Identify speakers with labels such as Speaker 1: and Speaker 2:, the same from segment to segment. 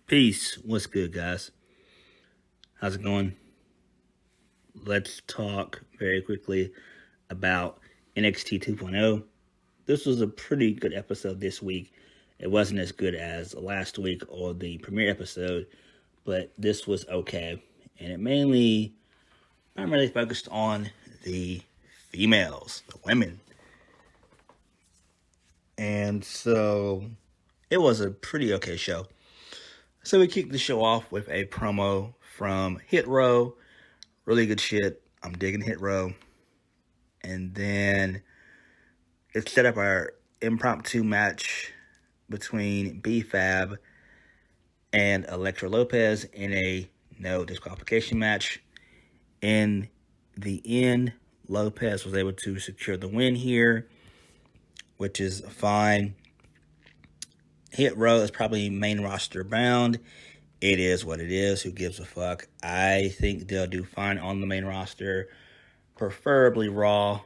Speaker 1: Peace. What's good, guys? How's it going? Let's talk very quickly about NXT 2.0. This was a pretty good episode this week. It wasn't as good as last week or the premiere episode, but this was okay. And it mainly, I'm really focused on the females, the women. And so it was a pretty okay show. So we kicked the show off with a promo from Hit Row. Really good shit. I'm digging Hit Row. And then it set up our impromptu match between B-Fab and Elektra Lopez in a no disqualification match. In the end, Lopez was able to secure the win here, which is fine. Hit Row is probably main roster bound. It is what it is. Who gives a fuck? I think they'll do fine on the main roster, preferably Raw,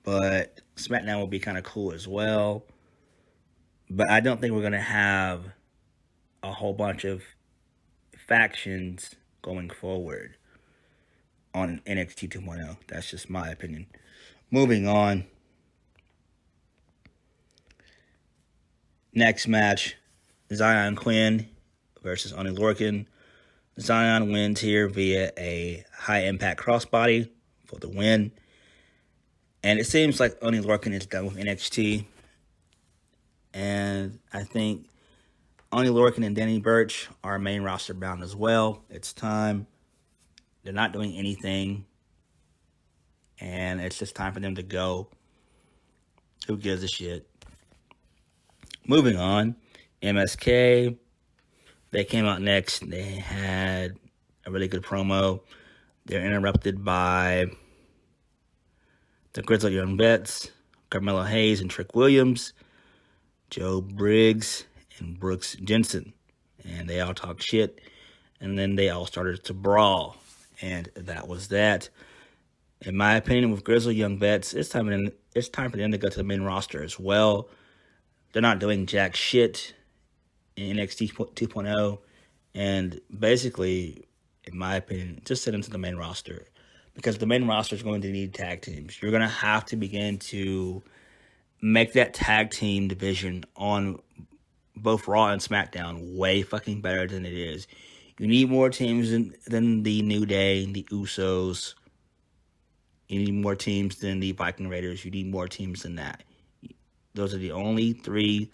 Speaker 1: but SmackDown will be kind of cool as well. But I don't think we're going to have a whole bunch of factions going forward on NXT 2.0. That's just my opinion. Moving on. Next match, Zion Quinn versus Oni Lorcan. Zion wins here via a high impact crossbody for the win. And it seems like Oni Lorcan is done with NXT. And I think Oni Lorcan and Danny Burch are main roster bound as well. It's time. They're not doing anything. And it's just time for them to go. Who gives a shit? Moving on. MSK. They came out next. They had a really good promo. They're interrupted by the Grizzled Young Vets, Carmelo Hayes and Trick Williams, Joe Briggs and Brooks Jensen. And they all talked shit. And then they all started to brawl. And that was that. In my opinion, with Grizzled Young Vets, it's time for them to go to the main roster as well. They're not doing jack shit in NXT 2.0. And basically, in my opinion, just send them to the main roster. Because the main roster is going to need tag teams. You're going to have to begin to make that tag team division on both Raw and SmackDown way fucking better than it is. You need more teams than the New Day, the Usos. You need more teams than the Viking Raiders. You need more teams than that. Those are the only three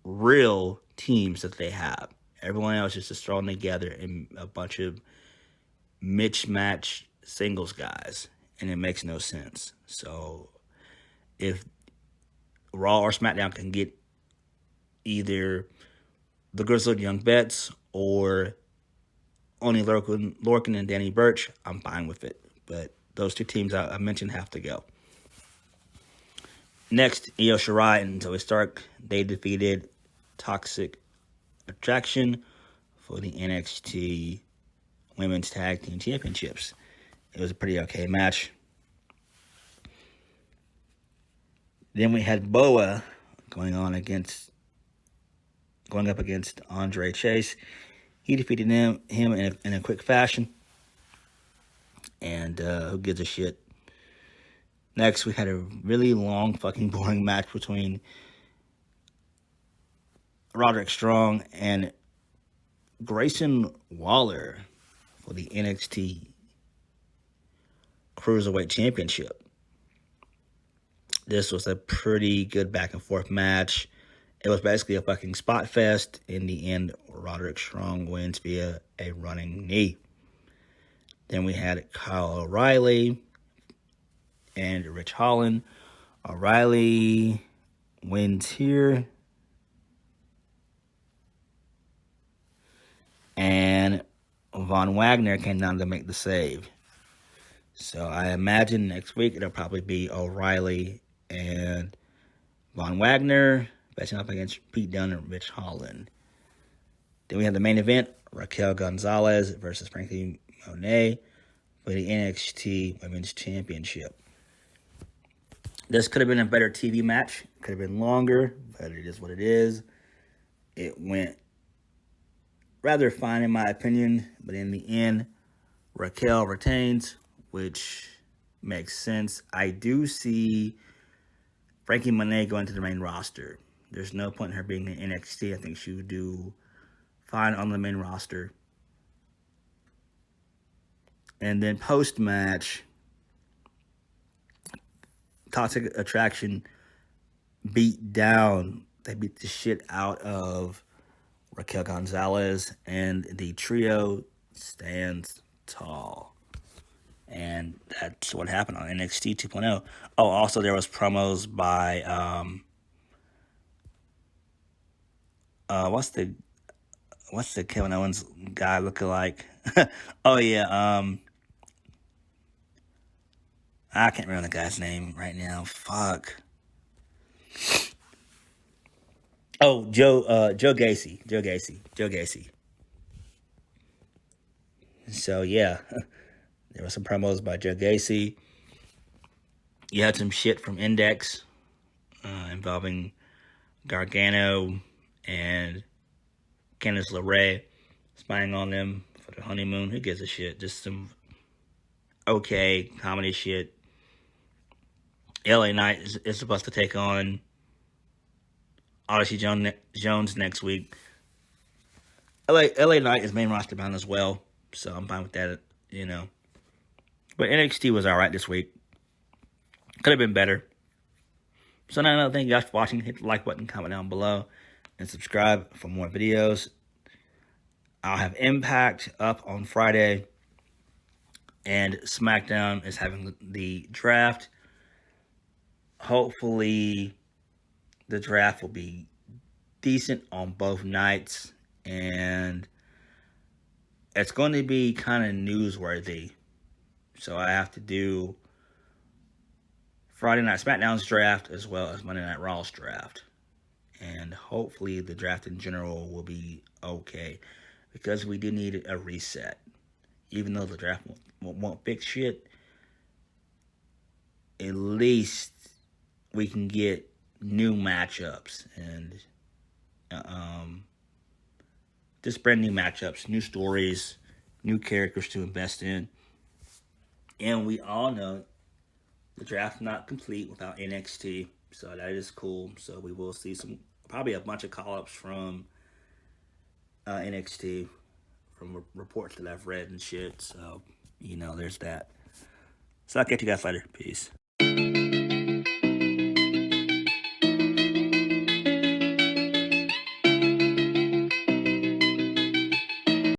Speaker 1: real teams that they have. Everyone else is just thrown together in a bunch of mismatched singles guys, and it makes no sense. So if Raw or SmackDown can get either the Grizzled Young Vets or only Lorcan and Danny Burch, I'm fine with it. But those two teams I mentioned have to go. Next, Io Shirai and Zoe Stark, they defeated Toxic Attraction for the NXT Women's Tag Team Championships. It was a pretty okay match. Then we had Boa going up against Andre Chase. He defeated him in a quick fashion. And who gives a shit? Next, we had a really long, fucking boring match between Roderick Strong and Grayson Waller for the NXT Cruiserweight Championship. This was a pretty good back and forth match. It was basically a fucking spot fest. In the end, Roderick Strong wins via a running knee. Then we had Kyle O'Reilly and Rich Holland. O'Reilly wins here. And Von Wagner came down to make the save. So I imagine next week it'll probably be O'Reilly and Von Wagner facing up against Pete Dunne and Rich Holland. Then we have the main event, Raquel Gonzalez versus Frankie Monet for the NXT Women's Championship. This could have been a better TV match. Could have been longer, but it is what it is. It went rather fine in my opinion, but in the end, Raquel retains, which makes sense. I do see Frankie Monet going to the main roster. There's no point in her being in NXT. I think she would do fine on the main roster. And then post match, Toxic Attraction beat down. They beat the shit out of Raquel Gonzalez, and the trio stands tall. And that's what happened on NXT 2.0. Oh, also there was promos by what's the Kevin Owens guy looking like? Oh yeah, I can't remember the guy's name right now. Fuck. Oh, Joe Gacy. So yeah, there were some promos by Joe Gacy. You had some shit from Index involving Gargano and Candice LeRae spying on them for the honeymoon. Who gives a shit? Just some okay comedy shit. LA Knight is supposed to take on Odyssey Jones next week. LA Knight is main roster bound as well, so I'm fine with that, But NXT was alright this week. Could have been better. So now, thank you guys for watching. Hit the like button, comment down below, and subscribe for more videos. I'll have Impact up on Friday, and SmackDown is having the draft. Hopefully, the draft will be decent on both nights, and it's going to be kind of newsworthy. So I have to do Friday Night SmackDown's draft as well as Monday Night Raw's draft. And hopefully the draft in general will be okay, because we do need a reset. Even though the draft won't fix shit, at least we can get new matchups and just brand new matchups, new stories, new characters to invest in. And we all know the draft not complete without NXT, so that is cool. So we will see probably a bunch of call-ups from NXT, from reports that I've read and shit. So, there's that. So I'll catch you guys later. Peace.